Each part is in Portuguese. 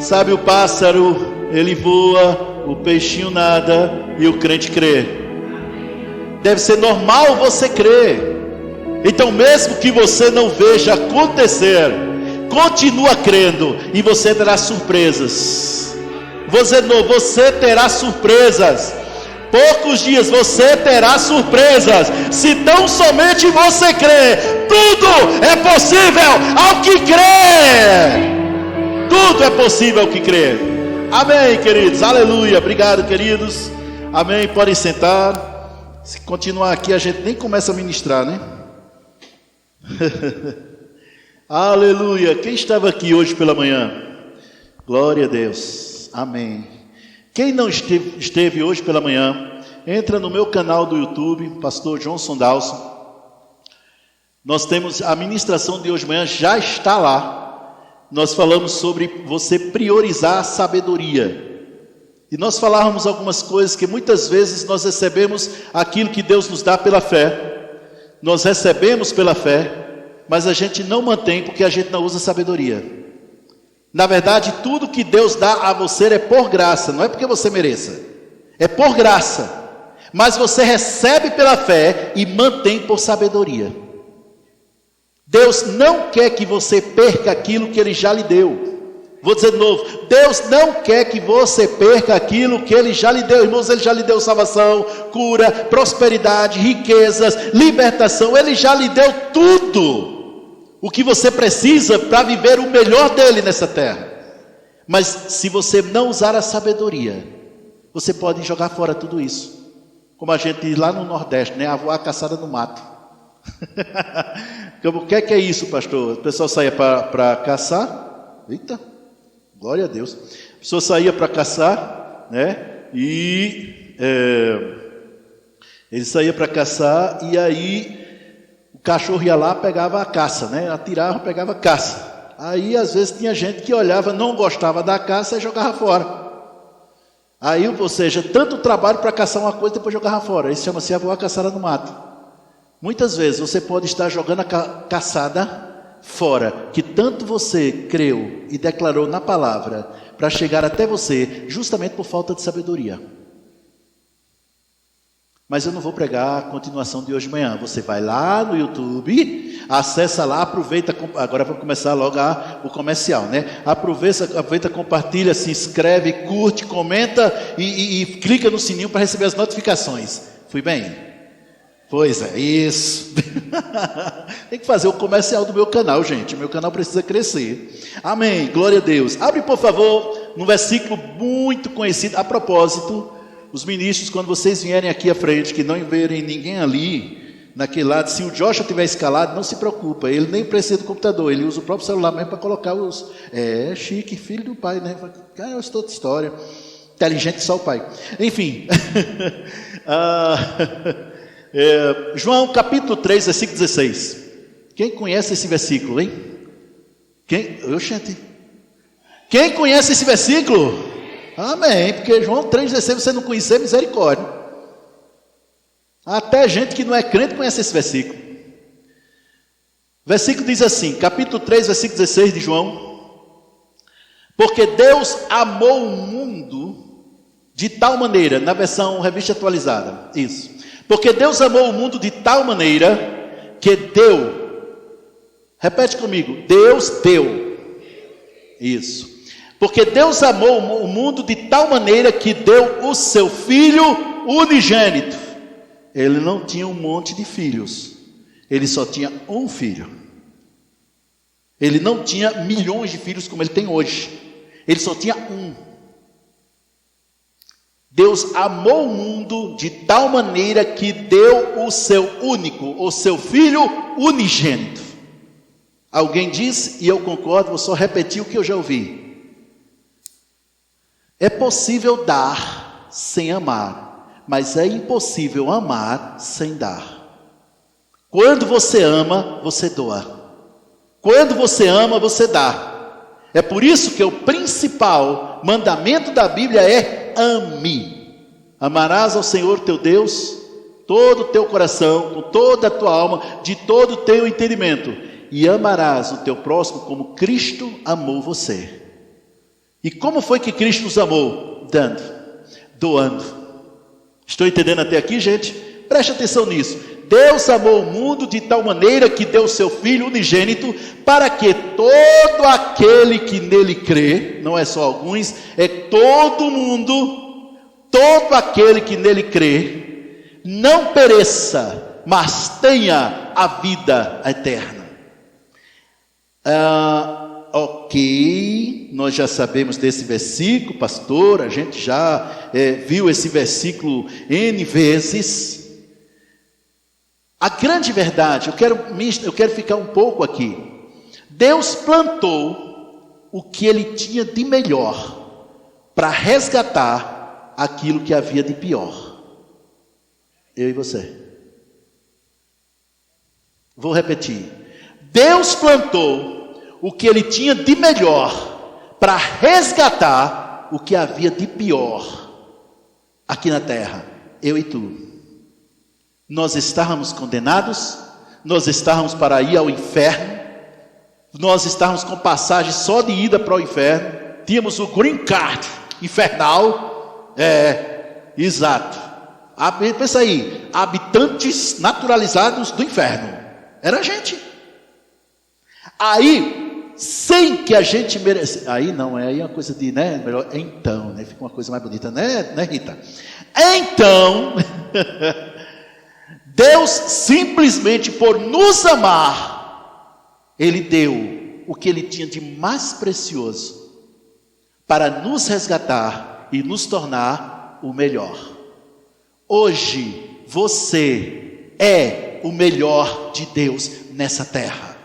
Sabe, o pássaro, ele voa, o peixinho nada e o crente crê. Deve ser normal você crer. Então, mesmo que você não veja acontecer, continua crendo e você terá surpresas. Você terá surpresas. Poucos dias você terá surpresas. Se tão somente você crê, tudo é possível ao que crê. Tudo é possível ao que crê. Amém, queridos. Aleluia. Obrigado, queridos. Amém. Podem sentar. Se continuar aqui, a gente nem começa a ministrar, né? Aleluia. Quem estava aqui hoje pela manhã? Glória a Deus. Amém. Quem não esteve hoje pela manhã, entra no meu canal do YouTube, Pastor Johnson Dawson. Nós temos a ministração de hoje de manhã, já está lá. Nós falamos sobre você priorizar a sabedoria. E nós falávamos algumas coisas que muitas vezes nós recebemos aquilo que Deus nos dá pela fé. Nós recebemos pela fé, mas a gente não mantém porque a gente não usa sabedoria. Na verdade, tudo que Deus dá a você é por graça, não é porque você mereça. É por graça. Mas você recebe pela fé e mantém por sabedoria. Deus não quer que você perca aquilo que Ele já lhe deu. Vou dizer de novo, Deus não quer que você perca aquilo que Ele já lhe deu. Irmãos, Ele já lhe deu salvação, cura, prosperidade, riquezas, libertação. Ele já lhe deu tudo o que você precisa para viver o melhor dEle nessa terra. Mas se você não usar a sabedoria, você pode jogar fora tudo isso. Como a gente diz lá no Nordeste, né? A voar caçada no mato. O que é isso, pastor? O pessoal saía para caçar. Eita, glória a Deus. A pessoa saía para caçar, né? E ele saía para caçar, e aí o cachorro ia lá, pegava a caça, né? Atirava, pegava a caça. Aí às vezes tinha gente que olhava, não gostava da caça e jogava fora. Aí, ou seja, tanto trabalho para caçar uma coisa e depois jogava fora. Isso chama-se a voar caçada no mato. Muitas vezes você pode estar jogando a caçada fora, que tanto você creu e declarou na palavra, para chegar até você, justamente por falta de sabedoria. Mas eu não vou pregar a continuação de hoje de manhã. Você vai lá no YouTube, acessa lá, aproveita, agora vou começar logo o comercial, né? Aproveita, compartilha, se inscreve, curte, comenta e clica no sininho para receber as notificações. Fui bem? Pois é, isso. Tem que fazer o comercial do meu canal, gente. Meu canal precisa crescer. Amém, glória a Deus. Abre, por favor, num versículo muito conhecido. A propósito, os ministros, quando vocês vierem aqui à frente, que não verem ninguém ali, naquele lado, se o Joshua estiver escalado, não se preocupa. Ele nem precisa do computador, ele usa o próprio celular mesmo para colocar os... chique, filho do pai, né? Eu estou de história. Inteligente só o pai. Enfim... João capítulo 3, versículo 16. Quem conhece esse versículo, hein? Quem conhece esse versículo? Amém, porque João 3,16 você não conhecer, misericórdia. Até gente que não é crente conhece esse versículo. Versículo diz assim, capítulo 3, versículo 16 de João: porque Deus amou o mundo de tal maneira, na versão revista atualizada, isso. Porque Deus amou o mundo de tal maneira que deu. Repete comigo. Deus deu. Isso. Porque Deus amou o mundo de tal maneira que deu o seu Filho unigênito. Ele não tinha um monte de filhos. Ele só tinha um filho. Ele não tinha milhões de filhos como ele tem hoje. Ele só tinha um. Deus amou o mundo de tal maneira que deu o seu único, o seu Filho unigênito. Alguém disse, e eu concordo, vou só repetir o que eu já ouvi. É possível dar sem amar, mas é impossível amar sem dar. Quando você ama, você doa. Quando você ama, você dá. É por isso que o principal mandamento da Bíblia é: ame. Amarás ao Senhor teu Deus, todo o teu coração, com toda a tua alma, de todo o teu entendimento. E amarás o teu próximo como Cristo amou você. E como foi que Cristo nos amou? Dando, doando. Estou entendendo até aqui, gente? Preste atenção nisso. Deus amou o mundo de tal maneira que deu o seu Filho unigênito, para que todo aquele que nele crê, não é só alguns, é todo mundo, todo aquele que nele crê, não pereça, mas tenha a vida eterna. Ok, nós já sabemos desse versículo, pastor, a gente já viu esse versículo N vezes. A grande verdade, eu quero ficar um pouco aqui. Deus plantou o que ele tinha de melhor para resgatar aquilo que havia de pior. Eu e você. Vou repetir. Deus plantou o que ele tinha de melhor para resgatar o que havia de pior aqui na terra. Eu e tu. Nós estávamos condenados, nós estávamos para ir ao inferno, nós estávamos com passagem só de ida para o inferno, tínhamos o green card infernal, exato, pensa aí, habitantes naturalizados do inferno, era a gente, aí, sem que a gente merecesse, aí não, aí é uma coisa de, né, melhor, então, né, fica uma coisa mais bonita, né Rita? Então... Deus simplesmente por nos amar, Ele deu o que Ele tinha de mais precioso para nos resgatar e nos tornar o melhor. Hoje você é o melhor de Deus nessa terra.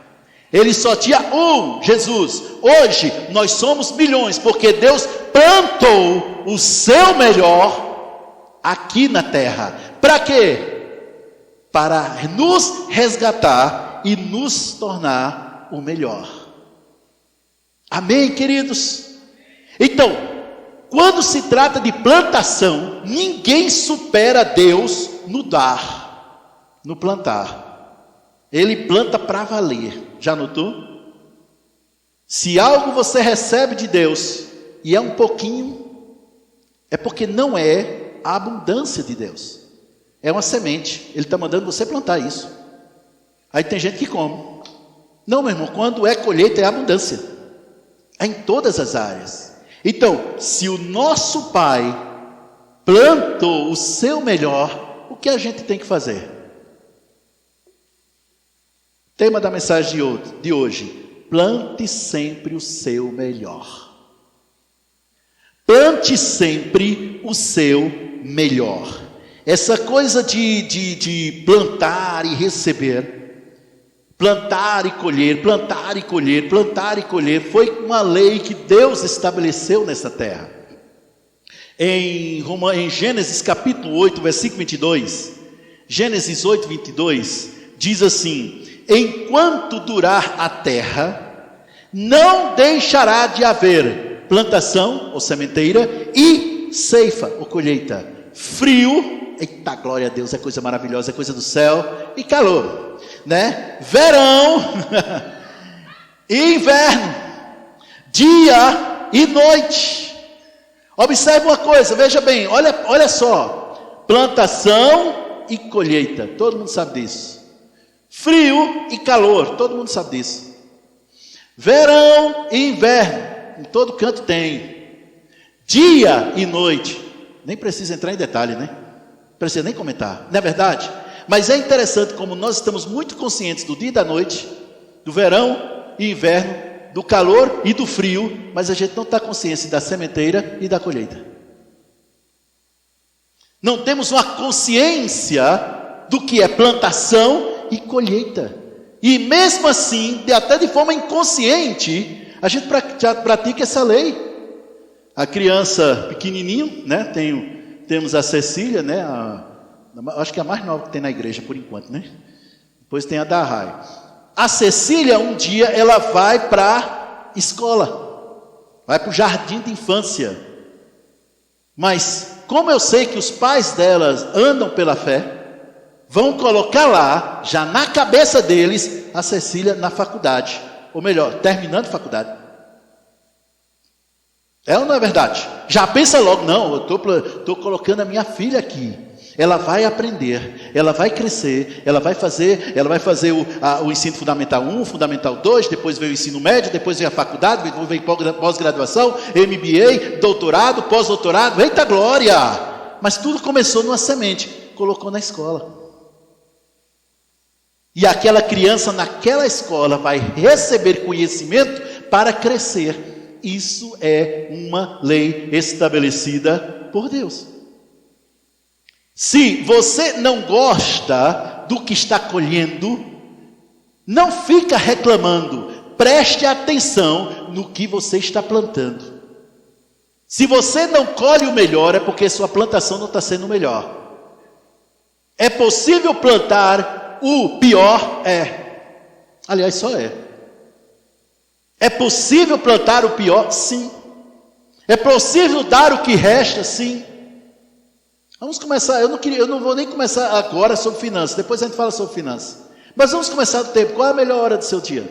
Ele só tinha um, Jesus. Hoje nós somos milhões, porque Deus plantou o seu melhor aqui na terra. Para quê? Para nos resgatar e nos tornar o melhor. Amém, queridos? Então, quando se trata de plantação, ninguém supera Deus no dar, no plantar. Ele planta para valer. Já notou? Se algo você recebe de Deus e é um pouquinho, é porque não é a abundância de Deus. É uma semente, Ele está mandando você plantar isso. Aí tem gente que come. Não, meu irmão, quando é colheita é abundância. É em todas as áreas. Então, se o nosso Pai plantou o seu melhor, o que a gente tem que fazer? Tema da mensagem de hoje: plante sempre o seu melhor. Plante sempre o seu melhor. Essa coisa de plantar e receber, plantar e colher, plantar e colher, plantar e colher, foi uma lei que Deus estabeleceu nessa terra. Em Gênesis capítulo 8, versículo 22, Gênesis 8, 22, diz assim: enquanto durar a terra, não deixará de haver plantação ou sementeira e ceifa ou colheita, frio, eita, glória a Deus, é coisa maravilhosa, é coisa do céu, e calor, né? Verão e inverno, dia e noite. Observe uma coisa, veja bem, olha só, plantação e colheita, todo mundo sabe disso. Frio e calor, todo mundo sabe disso. Verão e inverno, em todo canto tem. Dia e noite, nem precisa entrar em detalhe, né? Não precisa nem comentar, não é verdade? Mas é interessante como nós estamos muito conscientes do dia e da noite, do verão e inverno, do calor e do frio, mas a gente não está consciente da sementeira e da colheita. Não temos uma consciência do que é plantação e colheita. E mesmo assim, até de forma inconsciente, a gente já pratica essa lei. A criança pequenininho, né? Temos a Cecília, né? Acho que é a mais nova que tem na igreja por enquanto, né? Depois tem a Dahai. A Cecília, um dia, ela vai para a escola, vai para o jardim de infância. Mas, como eu sei que os pais delas andam pela fé, vão colocar lá, já na cabeça deles, a Cecília na faculdade. Ou melhor, terminando a faculdade. É ou não é verdade? Já pensa logo, não, eu estou colocando a minha filha aqui. Ela vai aprender, ela vai crescer, ela vai fazer o ensino fundamental 1, fundamental 2, depois vem o ensino médio, depois vem a faculdade, depois vem pós-graduação, MBA, doutorado, pós-doutorado, eita glória! Mas tudo começou numa semente, colocou na escola. E aquela criança naquela escola vai receber conhecimento para crescer. Isso é uma lei estabelecida por Deus. Se você não gosta do que está colhendo, não fica reclamando, preste atenção no que você está plantando. Se você não colhe o melhor, é porque sua plantação não está sendo melhor. É possível plantar o pior? É. Aliás, só é. É possível plantar o pior? Sim. É possível dar o que resta? Sim. Vamos começar, eu não vou nem começar agora sobre finanças, depois a gente fala sobre finanças. Mas vamos começar do tempo. Qual é a melhor hora do seu dia?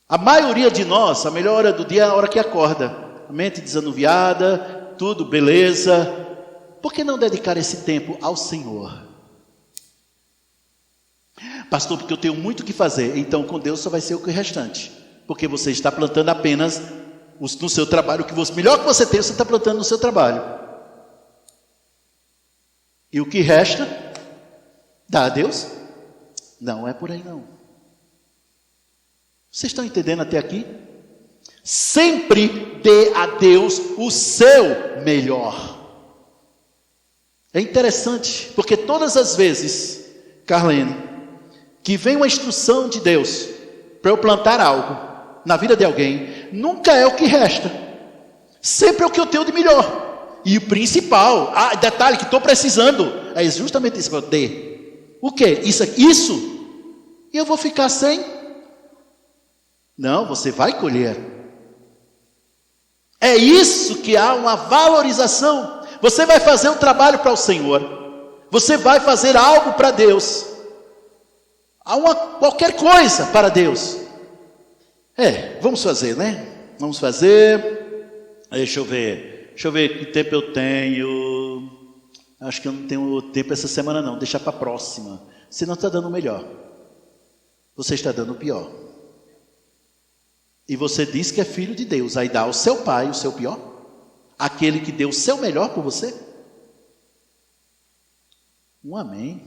A maioria de nós, a melhor hora do dia é a hora que acorda. A mente desanuviada, tudo beleza. Por que não dedicar esse tempo ao Senhor? Pastor, porque eu tenho muito o que fazer. Então com Deus só vai ser o que restante. Porque você está plantando apenas no seu trabalho, melhor que você tem, você está plantando no seu trabalho. E o que resta, dá a Deus? Não é por aí não. Vocês estão entendendo até aqui? Sempre dê a Deus o seu melhor. É interessante, porque todas as vezes, Carlene, que vem uma instrução de Deus para eu plantar algo na vida de alguém, nunca é o que resta. Sempre é o que eu tenho de melhor. E o principal, detalhe que estou precisando, é justamente isso que eu dei. O quê? Isso? E eu vou ficar sem? Não, você vai colher. É isso que há uma valorização. Você vai fazer um trabalho para o Senhor. Você vai fazer algo para Deus. Qualquer coisa para Deus. Vamos fazer, né? Vamos fazer. Deixa eu ver que tempo eu tenho. Acho que eu não tenho tempo essa semana não, deixa para a próxima. Você não está dando o melhor, você está dando o pior. E você diz que é filho de Deus, aí dá ao seu pai o seu pior? Aquele que deu o seu melhor por você? Um amém.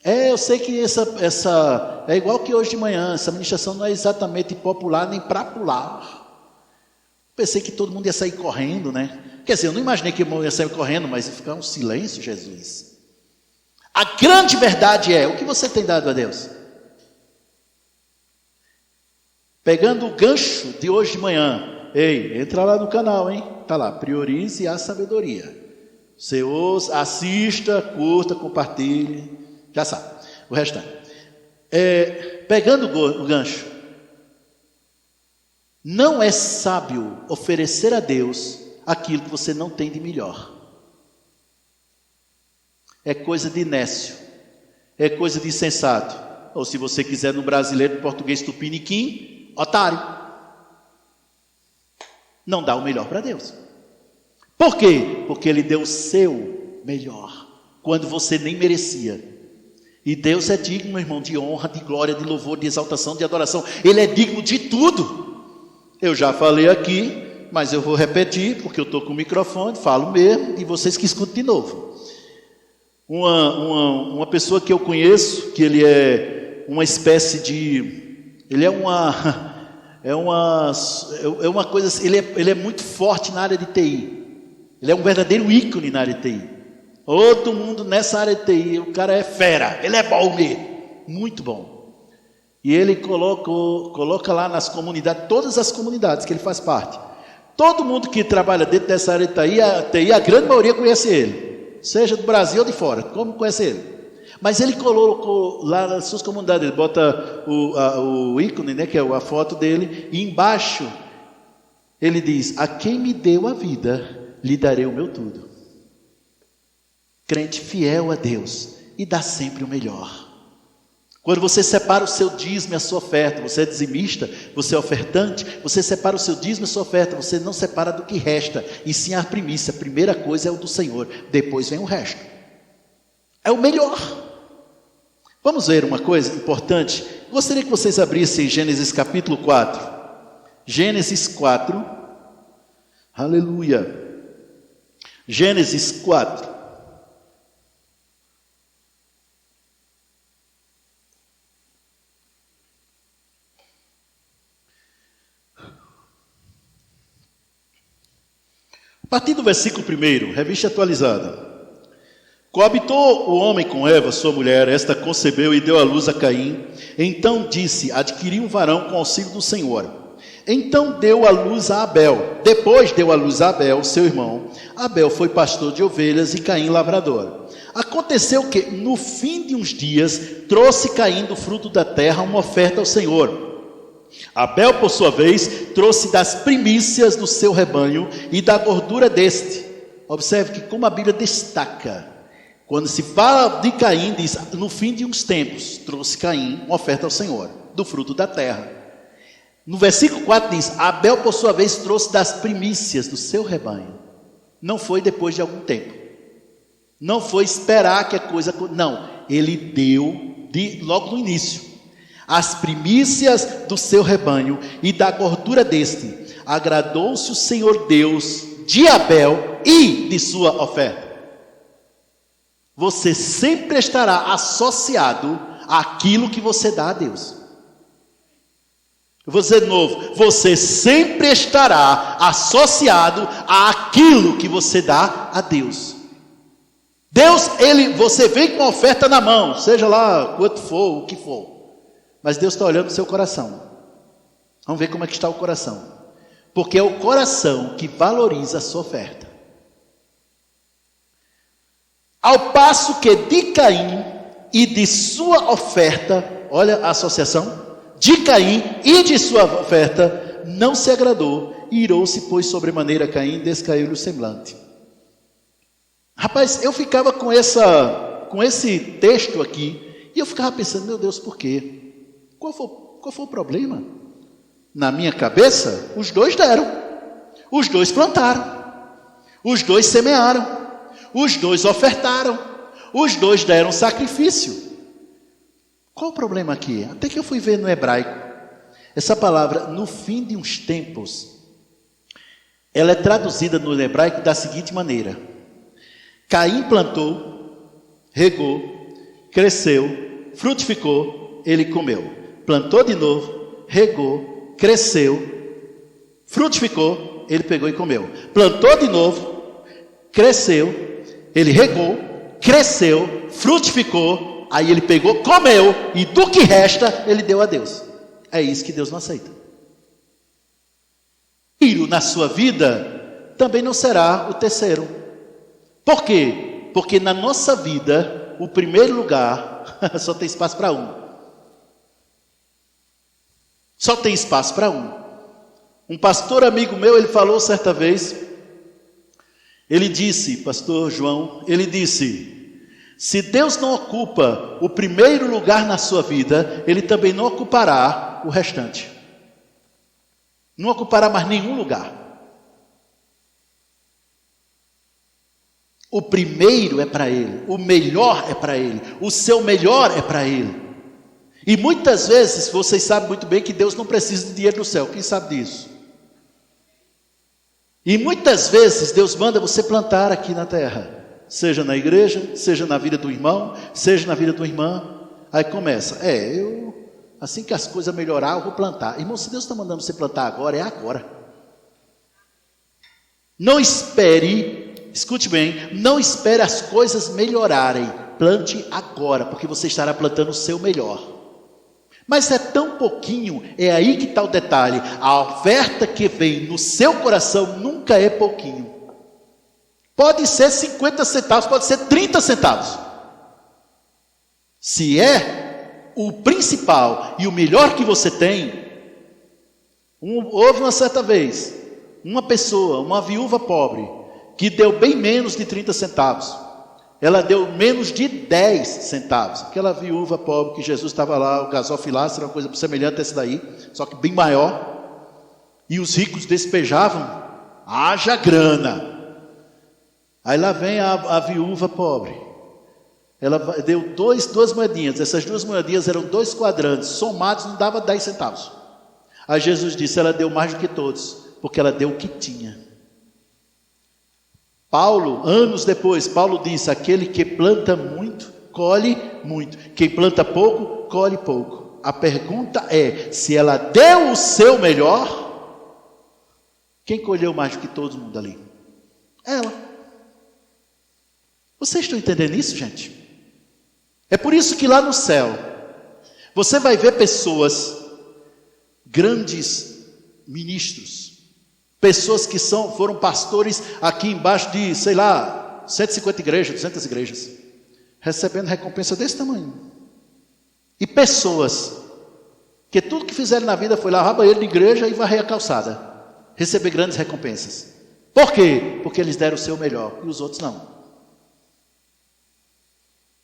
Eu sei que essa é igual que hoje de manhã, essa ministração não é exatamente popular nem para pular. Pensei que todo mundo ia sair correndo, né? Quer dizer, eu não imaginei que eu ia sair correndo, mas ia ficar um silêncio, Jesus. A grande verdade é, o que você tem dado a Deus? Pegando o gancho de hoje de manhã, entra lá no canal, hein? Tá lá, priorize a sabedoria. Você ouça, assista, curta, compartilhe, já sabe, o restante. Pegando o gancho, não é sábio oferecer a Deus aquilo que você não tem de melhor. É coisa de nécio, é coisa de insensato. Ou se você quiser no brasileiro, português tupiniquim, otário. Não dá o melhor para Deus. Por quê? Porque Ele deu o seu melhor, quando você nem merecia. E Deus é digno, meu irmão, de honra, de glória, de louvor, de exaltação, de adoração. Ele é digno de tudo. Eu já falei aqui, mas eu vou repetir, porque eu estou com o microfone, falo mesmo, e vocês que escutam de novo. Uma pessoa que eu conheço, que ele é uma espécie de... Ele é uma coisa... Ele é muito forte na área de TI. Ele é um verdadeiro ícone na área de TI. Todo mundo nessa área de TI, o cara é fera, ele é bom mesmo, muito bom. E ele coloca lá nas comunidades, todas as comunidades que ele faz parte. Todo mundo que trabalha dentro dessa área de TI, a grande maioria conhece ele. Seja do Brasil ou de fora, como conhece ele. Mas ele colocou lá nas suas comunidades, ele bota o ícone, né, que é a foto dele, e embaixo ele diz, a quem me deu a vida, lhe darei o meu tudo. Crente fiel a Deus, e dá sempre o melhor. Quando você separa o seu dízimo e a sua oferta, você é dizimista, você é ofertante, você separa o seu dízimo e a sua oferta, você não separa do que resta, e sim a primícia. A primeira coisa é o do Senhor, depois vem o resto. É o melhor. Vamos ver uma coisa importante? Gostaria que vocês abrissem Gênesis capítulo 4. Gênesis 4. Aleluia. Gênesis 4. A partir do versículo 1, revista atualizada. Coabitou o homem com Eva, sua mulher, esta concebeu e deu à luz a Caim. Então disse, adquiri um varão com auxílio do Senhor. Então deu à luz a Abel. Depois deu à luz a Abel, seu irmão. Abel foi pastor de ovelhas e Caim lavrador. Aconteceu que, no fim de uns dias, trouxe Caim do fruto da terra uma oferta ao Senhor. Abel, por sua vez, trouxe das primícias do seu rebanho e da gordura deste. Observe que como a Bíblia destaca, quando se fala de Caim, diz, no fim de uns tempos, trouxe Caim uma oferta ao Senhor, do fruto da terra. No versículo 4 diz, Abel, por sua vez, trouxe das primícias do seu rebanho. Não foi depois de algum tempo. Não foi esperar que a coisa... Não, ele deu logo no início. As primícias do seu rebanho e da gordura deste. Agradou-se o Senhor Deus de Abel e de sua oferta. Você sempre estará associado àquilo que você dá a Deus. Eu vou dizer de novo, você sempre estará associado àquilo que você dá a Deus. Deus, você vem com a oferta na mão, seja lá quanto for, o que for. Mas Deus está olhando o seu coração. Vamos ver como é que está o coração. Porque é o coração que valoriza a sua oferta. Ao passo que de Caim e de sua oferta, olha a associação, de Caim e de sua oferta, não se agradou, irou-se, pois, sobremaneira Caim, descaiu-lhe o semblante. Rapaz, eu ficava com esse texto aqui, e eu ficava pensando, meu Deus, por quê? Qual foi o problema? Na minha cabeça, os dois deram, os dois plantaram, os dois semearam, os dois ofertaram, os dois deram sacrifício. Qual o problema aqui? Até que eu fui ver no hebraico, essa palavra, no fim de uns tempos, ela é traduzida no hebraico da seguinte maneira: Caim plantou, regou, cresceu, frutificou, ele comeu. Plantou de novo, regou, cresceu, frutificou, ele pegou e comeu. Plantou de novo, cresceu, ele regou, cresceu, frutificou, aí ele pegou, comeu, e do que resta, ele deu a Deus. É isso que Deus não aceita. Tiro na sua vida também não será o terceiro. Por quê? Porque na nossa vida, o primeiro lugar só tem espaço para um. Só tem espaço para um. Um pastor amigo meu, ele falou certa vez, ele disse, pastor João, ele disse, se Deus não ocupa o primeiro lugar na sua vida, ele também não ocupará o restante. Não ocupará mais nenhum lugar. O primeiro é para ele, o melhor é para ele, o seu melhor é para ele. E muitas vezes, vocês sabem muito bem que Deus não precisa de dinheiro do céu. Quem sabe disso? E muitas vezes, Deus manda você plantar aqui na terra. Seja na igreja, seja na vida do irmão, seja na vida da irmã. Aí começa, assim que as coisas melhorar, eu vou plantar. Irmão, se Deus está mandando você plantar agora, é agora. Não espere, escute bem, não espere as coisas melhorarem. Plante agora, porque você estará plantando o seu melhor. Mas é tão pouquinho, é aí que está o detalhe. A oferta que vem no seu coração nunca é pouquinho. Pode ser 50 centavos, pode ser 30 centavos. Se é o principal e o melhor que você tem, houve uma certa vez, uma pessoa, uma viúva pobre, que deu bem menos de 30 centavos. ela deu menos de 10 centavos. Aquela viúva pobre que Jesus estava lá, o gasofilácio, era uma coisa semelhante a essa daí, só que bem maior. E os ricos despejavam, haja grana. Aí lá vem a viúva pobre. Ela deu duas moedinhas. Essas 2 moedinhas eram 2 quadrantes, somados não dava 10 centavos. Aí Jesus disse, ela deu mais do que todos, porque ela deu o que tinha. Paulo, anos depois, Paulo disse, aquele que planta muito, colhe muito. Quem planta pouco, colhe pouco. A pergunta é, se ela deu o seu melhor, quem colheu mais do que todo mundo ali? Ela. Vocês estão entendendo isso, gente? É por isso que lá no céu, você vai ver pessoas, grandes ministros, pessoas que foram pastores aqui embaixo de, 150 igrejas, 200 igrejas, recebendo recompensa desse tamanho. E pessoas que tudo que fizeram na vida foi lavar banheiro de igreja e varrer a calçada, receber grandes recompensas. Por quê? Porque eles deram o seu melhor e os outros não.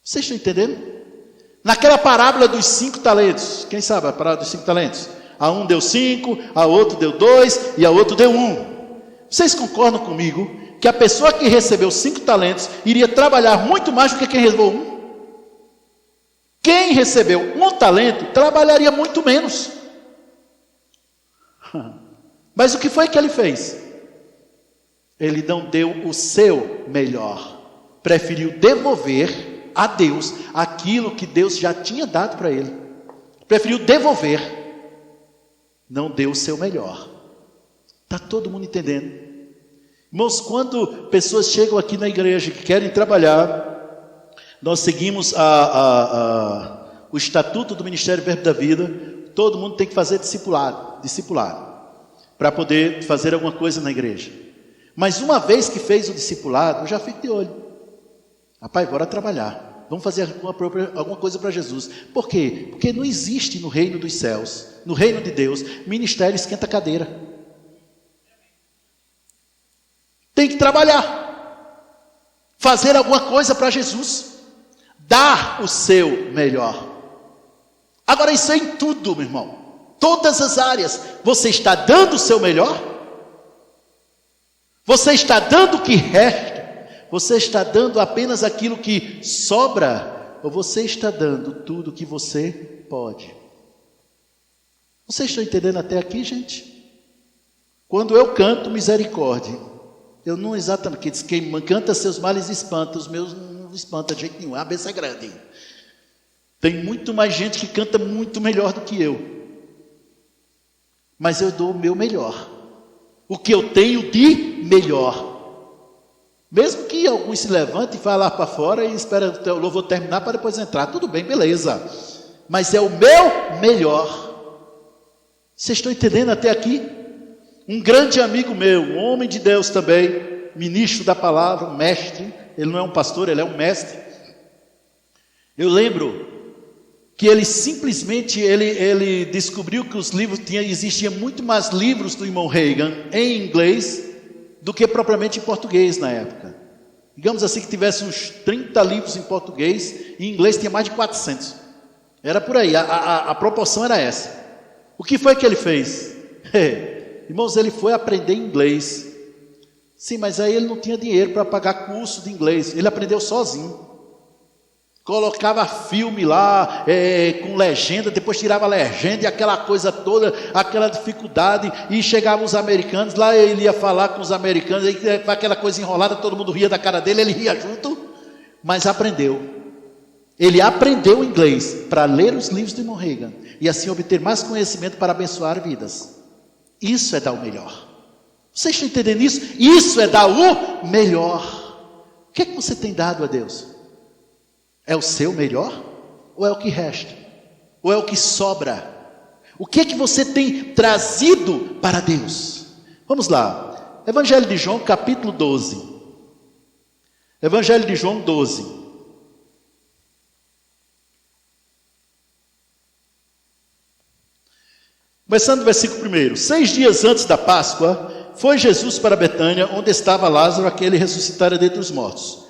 Vocês estão entendendo? Naquela parábola dos 5 talentos, quem sabe a parábola dos 5 talentos? A um deu 5, a outro deu 2 e a outro deu 1. Vocês concordam comigo que a pessoa que recebeu 5 talentos iria trabalhar muito mais do que quem recebeu 1? Quem recebeu 1 talento trabalharia muito menos. Mas o que foi que ele fez? Ele não deu o seu melhor. Preferiu devolver a Deus aquilo que Deus já tinha dado para ele. Preferiu devolver. Não deu o seu melhor. Está todo mundo entendendo? Irmãos, quando pessoas chegam aqui na igreja que querem trabalhar, nós seguimos o estatuto do Ministério Verbo da Vida. Todo mundo tem que fazer discipulado, para poder fazer alguma coisa na igreja. Mas uma vez que fez o discipulado, eu já fico de olho. Rapaz, bora trabalhar. Vamos fazer alguma coisa para Jesus. Por quê? Porque não existe no reino dos céus, no reino de Deus, ministério esquenta cadeira. Tem que trabalhar. Fazer alguma coisa para Jesus. Dar o seu melhor. Agora isso é em tudo, meu irmão. Todas as áreas. Você está dando o seu melhor? Você está dando o que resta? Você está dando apenas aquilo que sobra? Ou você está dando tudo o que você pode? Vocês estão entendendo até aqui, gente? Quando eu canto misericórdia, eu não exatamente, diz, quem canta seus males espanta, os meus não espanta de jeito nenhum, a benção é grande. Tem muito mais gente que canta muito melhor do que eu. Mas eu dou o meu melhor. O que eu tenho de melhor. Mesmo que alguns se levantem e vá lá para fora e espera o louvor terminar para depois entrar. Tudo bem, beleza. Mas é o meu melhor. Vocês estão entendendo até aqui? Um grande amigo meu, um homem de Deus também, ministro da palavra, um mestre. Ele não é um pastor, ele é um mestre. Eu lembro que ele simplesmente, ele descobriu que os livros, existia muito mais livros do irmão Reagan em inglês do que propriamente em português na época. Digamos assim que tivesse uns 30 livros em português, e em inglês tinha mais de 400. Era por aí, a proporção era essa. O que foi que ele fez? Irmãos, ele foi aprender inglês. Sim, mas aí ele não tinha dinheiro para pagar curso de inglês. Ele aprendeu sozinho. Colocava filme lá, com legenda, depois tirava a legenda e aquela coisa toda, aquela dificuldade, e chegavam os americanos, lá ele ia falar com os americanos, aí, aquela coisa enrolada, todo mundo ria da cara dele, ele ria junto, mas aprendeu. Ele aprendeu inglês para ler os livros de irmão Reagan, e assim obter mais conhecimento para abençoar vidas. Isso é dar o melhor. Vocês estão entendendo isso? Isso é dar o melhor. O que é que você tem dado a Deus? É o seu melhor? Ou é o que resta? Ou é o que sobra? O que é que você tem trazido para Deus? Vamos lá. Evangelho de João, capítulo 12. Evangelho de João 12. Começando do versículo 1. 6 dias antes da Páscoa, foi Jesus para Betânia, onde estava Lázaro, aquele ressuscitara dentre os mortos.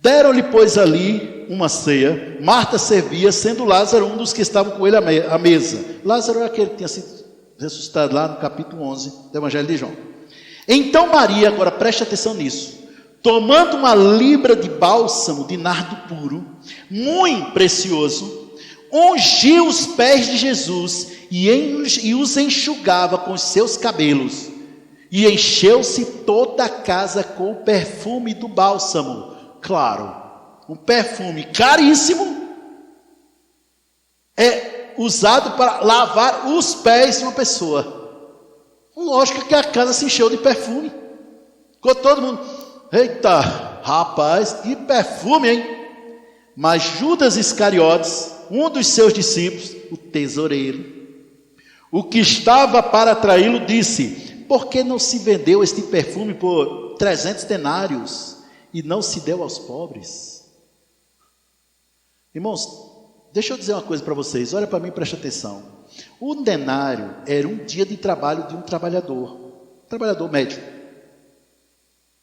Deram-lhe, pois, ali uma ceia. Marta servia, sendo Lázaro um dos que estavam com ele à mesa. Lázaro era aquele que tinha sido ressuscitado lá no capítulo 11 do Evangelho de João. Então Maria, agora preste atenção nisso, tomando uma libra de bálsamo de nardo puro, muito precioso, ungiu os pés de Jesus e os enxugava com os seus cabelos. E encheu-se toda a casa com o perfume do bálsamo. Claro, um perfume caríssimo é usado para lavar os pés de uma pessoa. Lógico que a casa se encheu de perfume. Ficou todo mundo, eita, rapaz, que perfume, hein? Mas Judas Iscariotes, um dos seus discípulos, o tesoureiro, o que estava para traí-lo, disse: por que não se vendeu este perfume por 300 denários e não se deu aos pobres? Irmãos, deixa eu dizer uma coisa para vocês, olha para mim e preste atenção. Um denário era um dia de trabalho de um trabalhador médio.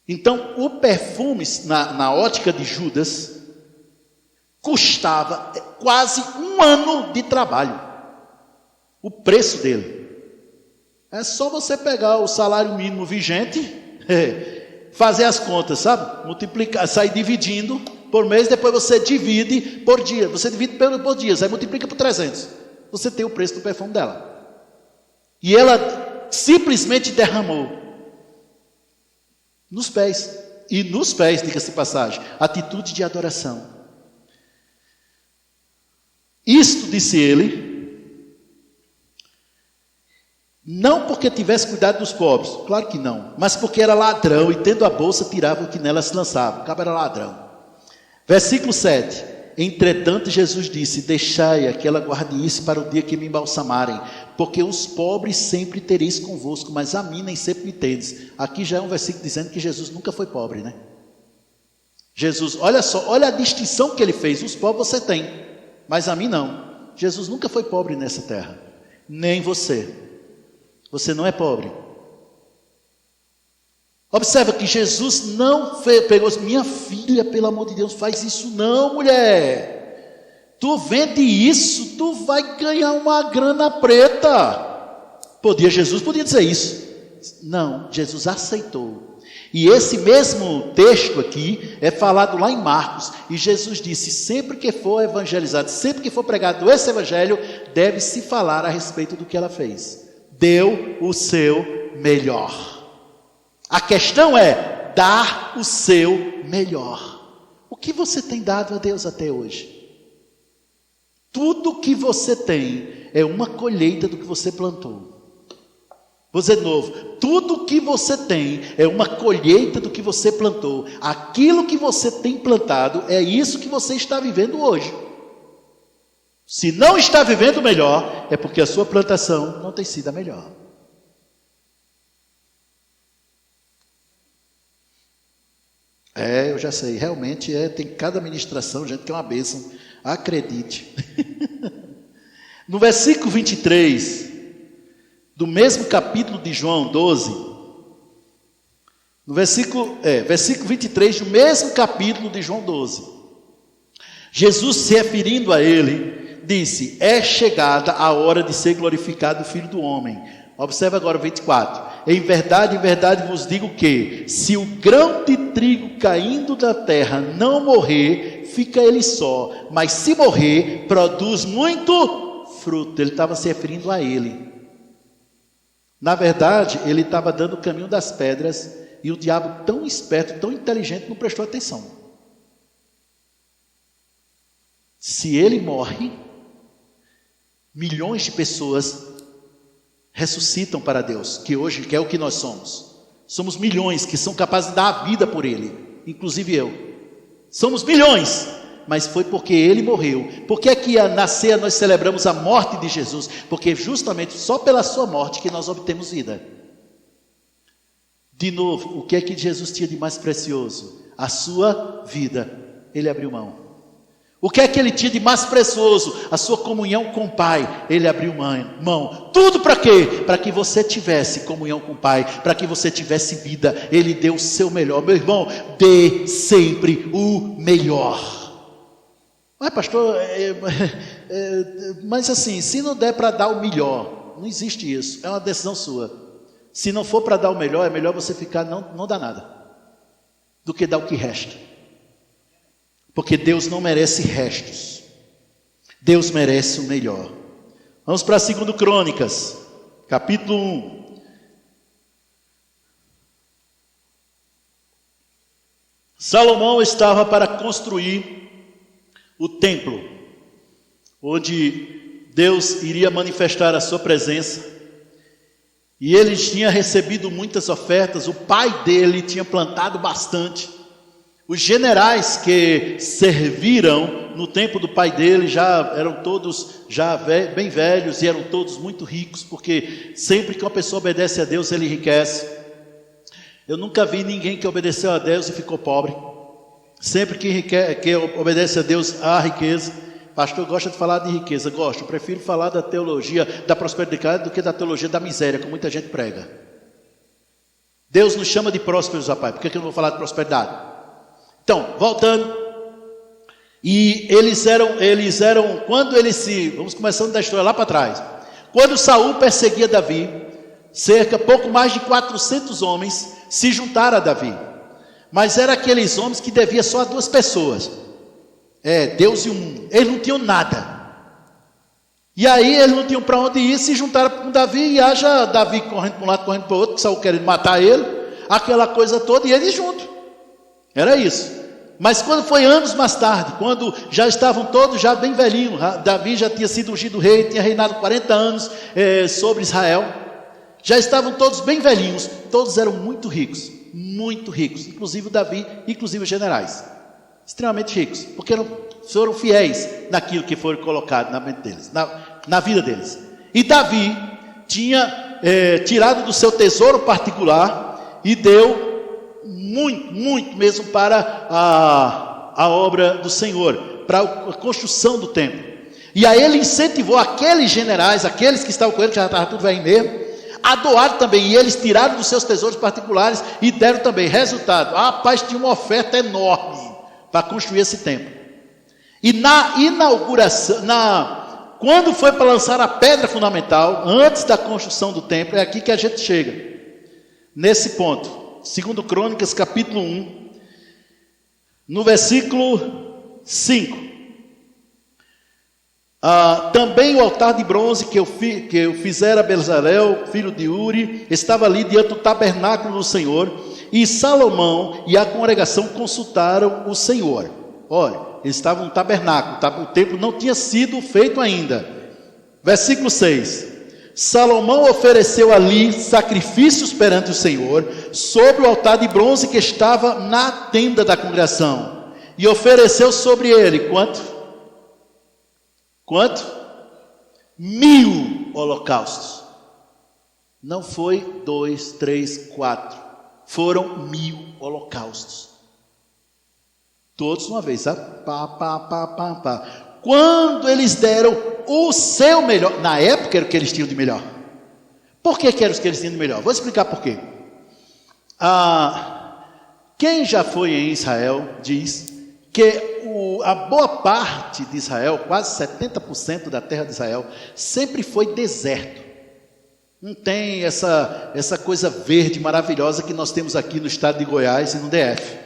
Então, o perfume, na ótica de Judas, custava quase um ano de trabalho. O preço dele. É só você pegar o salário mínimo vigente, fazer as contas, sabe? Multiplicar, sair dividindo por mês, depois você divide por dia. Você divide por dias, aí multiplica por 300. Você tem o preço do perfume dela. E ela simplesmente derramou nos pés. E nos pés, diga-se de passagem, atitude de adoração. Isto, disse ele, não porque tivesse cuidado dos pobres, claro que não, mas porque era ladrão e tendo a bolsa tirava o que nela se lançava. O cabo era ladrão. Versículo 7. Entretanto Jesus disse: deixai que ela guarde isso para o dia que me embalsamarem, porque os pobres sempre tereis convosco, mas a mim nem sempre me tendes. Aqui já é um versículo dizendo que Jesus nunca foi pobre, né? Jesus, olha só, olha a distinção que ele fez. Os pobres você tem, mas a mim não. Jesus nunca foi pobre nessa terra, nem você. Você não é pobre. Observa que Jesus não pegou, minha filha, pelo amor de Deus, faz isso não, mulher. Tu vende isso, tu vai ganhar uma grana preta. Jesus podia dizer isso. Não, Jesus aceitou. E esse mesmo texto aqui é falado lá em Marcos. E Jesus disse: sempre que for evangelizado, sempre que for pregado esse evangelho, deve-se falar a respeito do que ela fez. Deu o seu melhor. A questão é dar o seu melhor. O que você tem dado a Deus até hoje? Tudo que você tem é uma colheita do que você plantou. Vou dizer de novo, tudo que você tem é uma colheita do que você plantou. Aquilo que você tem plantado é isso que você está vivendo hoje. Se não está vivendo melhor, é porque a sua plantação não tem sido a melhor. Eu já sei, realmente tem cada ministração, gente, que é uma bênção, acredite. No versículo 23, do mesmo capítulo de João 12, no versículo 23 do mesmo capítulo de João 12, Jesus, se referindo a ele, disse: é chegada a hora de ser glorificado o Filho do Homem. Observe agora o 24. Em verdade vos digo que, se o grão de trigo caindo da terra não morrer, fica ele só, mas se morrer, produz muito fruto. Ele estava se referindo a ele. Na verdade, ele estava dando o caminho das pedras, e o diabo, tão esperto, tão inteligente, não prestou atenção. Se ele morre, milhões de pessoas ressuscitam para Deus, que é o que nós somos. Somos milhões que são capazes de dar a vida por ele, inclusive eu. Somos milhões, mas foi porque ele morreu. Por que aqui na ceia nós celebramos a morte de Jesus? Porque justamente só pela sua morte que nós obtemos vida. De novo, o que é que Jesus tinha de mais precioso? A sua vida. Ele abriu mão. O que é que ele tinha de mais precioso? A sua comunhão com o Pai. Ele abriu mão. Tudo para quê? Para que você tivesse comunhão com o Pai, para que você tivesse vida. Ele deu o seu melhor. Meu irmão, dê sempre o melhor. Mas pastor, mas assim, se não der para dar o melhor, não existe isso, é uma decisão sua. Se não for para dar o melhor, é melhor você ficar, não dar nada, do que dar o que resta. Porque Deus não merece restos. Deus merece o melhor. Vamos para 2 Crônicas, capítulo 1. Salomão estava para construir o templo, onde Deus iria manifestar a sua presença. E ele tinha recebido muitas ofertas, o pai dele tinha plantado bastante. Os generais que serviram no tempo do pai dele já eram todos bem velhos e eram todos muito ricos, porque sempre que uma pessoa obedece a Deus, ele enriquece. Eu nunca vi ninguém que obedeceu a Deus e ficou pobre. Sempre que obedece a Deus, há riqueza. Pastor gosta de falar de riqueza, gosto. Eu prefiro falar da teologia da prosperidade do que da teologia da miséria, como muita gente prega. Deus nos chama de prósperos, rapaz. Por que eu não vou falar de prosperidade? Então, voltando, e eles eram, quando vamos começando da história lá para trás, quando Saul perseguia Davi, pouco mais de 400 homens se juntaram a Davi, mas eram aqueles homens que deviam só a 2 pessoas, Deus e o mundo. Eles não tinham nada, e aí eles não tinham para onde ir, se juntaram com Davi, e haja Davi correndo para um lado, correndo para o outro, Saul querendo matar ele, aquela coisa toda, e eles juntos. Era isso. Mas quando foi anos mais tarde, quando já estavam todos já bem velhinhos, Davi já tinha sido ungido rei, tinha reinado 40 anos sobre Israel, já estavam todos bem velhinhos, todos eram muito ricos, inclusive Davi, inclusive os generais, extremamente ricos, porque foram fiéis naquilo que foi colocado na mente deles, na vida deles. E Davi tinha tirado do seu tesouro particular e deu muito mesmo para a obra do Senhor, para a construção do templo. E aí ele incentivou aqueles generais, aqueles que estavam com ele, que já estavam tudo velho mesmo, a doar também, e eles tiraram dos seus tesouros particulares e deram também. Resultado, rapaz, tinha uma oferta enorme para construir esse templo. E na inauguração, quando foi para lançar a pedra fundamental, antes da construção do templo, é aqui que a gente chega, nesse ponto. 2 Crônicas, capítulo 1, no versículo 5. Também o altar de bronze que eu fizera a Bezalel, filho de Uri, estava ali diante do tabernáculo do Senhor, e Salomão e a congregação consultaram o Senhor. Olha, eles estavam no tabernáculo, o templo não tinha sido feito ainda. Versículo 6. Salomão ofereceu ali sacrifícios perante o Senhor, sobre o altar de bronze que estava na tenda da congregação, e ofereceu sobre ele, quanto? 1000 holocaustos. Não foi 2, 3, 4, foram 1000 holocaustos. Todos uma vez, sabe? Quando eles deram o seu melhor, na época era o que eles tinham de melhor. Por que era o que eles tinham de melhor? Vou explicar por quê. Quem já foi em Israel diz que a boa parte de Israel, quase 70% da terra de Israel, sempre foi deserto. Não tem essa coisa verde maravilhosa que nós temos aqui no estado de Goiás e no DF.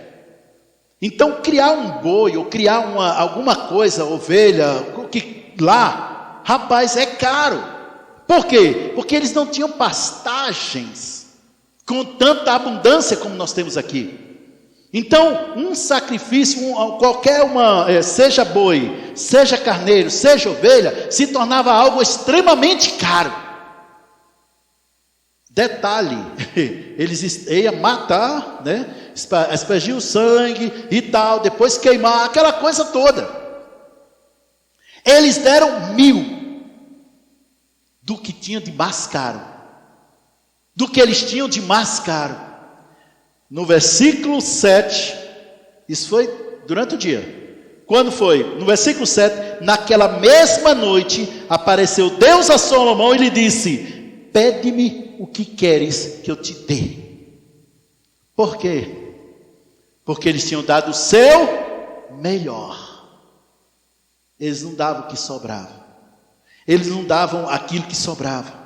Então, criar um boi ou criar alguma coisa, ovelha, que lá, rapaz, é caro. Por quê? Porque eles não tinham pastagens com tanta abundância como nós temos aqui. Então, um sacrifício, seja boi, seja carneiro, seja ovelha, se tornava algo extremamente caro. Detalhe, eles iam matar, né? Aspergir o sangue e tal, depois queimar, aquela coisa toda. Eles deram 1000 do que tinham de mais caro, do que eles tinham de mais caro. No versículo 7, isso foi durante o dia, Quando foi? No versículo 7, naquela mesma noite, apareceu Deus a Salomão e lhe disse: pede-me o que queres que eu te dê. Por quê? Porque eles tinham dado o seu melhor. Eles não davam o que sobrava. Eles não davam aquilo que sobrava.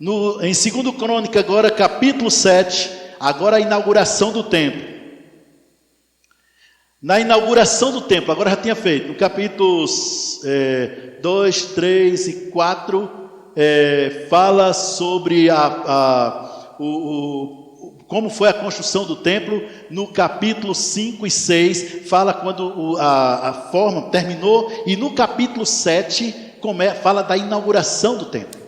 Em 2 Crônica, agora capítulo 7, agora a inauguração do templo. Na inauguração do templo, agora já tinha feito, no capítulos 2, 3 e 4, fala sobre como foi a construção do templo. No capítulo 5 e 6, fala quando a forma terminou. E no capítulo 7, fala da inauguração do templo.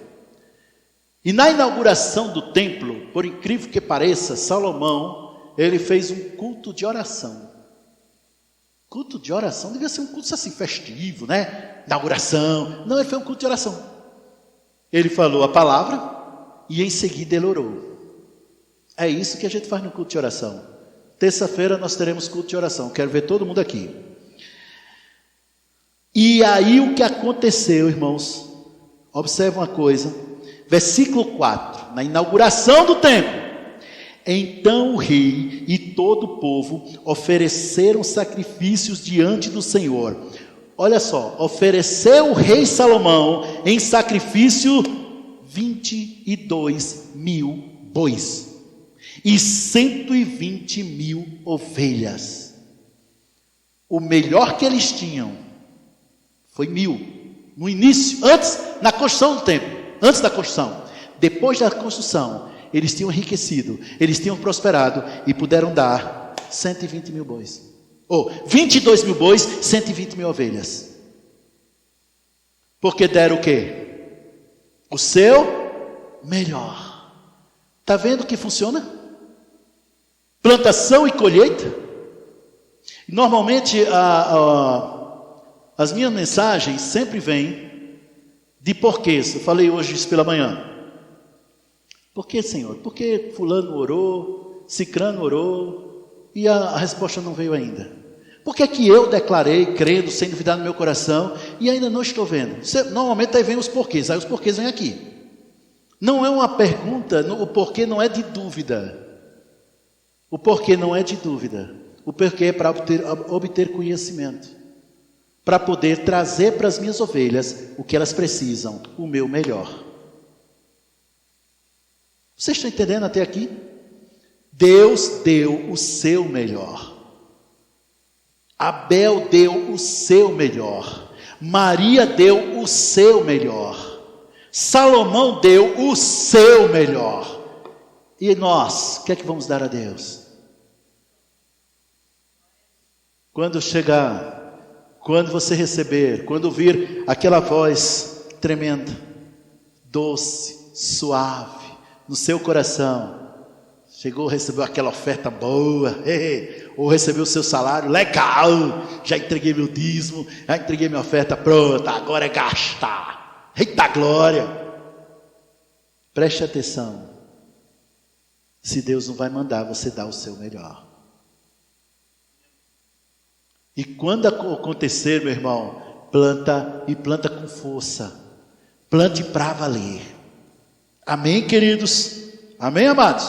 E na inauguração do templo, por incrível que pareça, Salomão, ele fez um culto de oração. Culto de oração devia ser um culto assim festivo, né? Inauguração. Não, ele fez um culto de oração. Ele falou a palavra e em seguida ele orou. É isso que a gente faz no culto de oração. Terça-feira nós teremos culto de oração. Quero ver todo mundo aqui. E aí o que aconteceu, irmãos? Observe uma coisa. Versículo 4. Na inauguração do templo. Então o rei e todo o povo ofereceram sacrifícios diante do Senhor. Olha só, ofereceu o rei Salomão em sacrifício 22.000 bois e 120.000 ovelhas. O melhor que eles tinham foi 1.000. No início, na construção do templo, antes da construção. Depois da construção, eles tinham enriquecido, eles tinham prosperado e puderam dar 120.000 bois. 22.000 bois, 120.000 ovelhas. Porque deram o quê? O seu melhor. Está vendo que funciona? Plantação e colheita. Normalmente as minhas mensagens sempre vêm de porquês. Eu falei hoje isso pela manhã. Por que, Senhor? Porque fulano orou, cicrano orou, e a resposta não veio ainda. Por que que eu declarei, crendo, sem duvidar no meu coração, e ainda não estou vendo? Normalmente aí vem os porquês, aí os porquês vêm aqui. Não é uma pergunta, o porquê não é de dúvida. O porquê não é de dúvida. O porquê é para obter conhecimento. Para poder trazer para as minhas ovelhas o que elas precisam, o meu melhor. Vocês estão entendendo até aqui? Deus deu o seu melhor. Abel deu o seu melhor. Maria deu o seu melhor. Salomão deu o seu melhor. E nós, o que é que vamos dar a Deus? Quando chegar, quando você receber, quando ouvir aquela voz tremenda, doce, suave, no seu coração, chegou, recebeu aquela oferta boa, ou recebeu o seu salário, legal, já entreguei meu dízimo, já entreguei minha oferta, pronta, agora é gastar, eita glória, preste atenção, se Deus não vai mandar você dar o seu melhor, e quando acontecer, meu irmão, planta e planta com força, plante para valer, amém, queridos, amém, amados?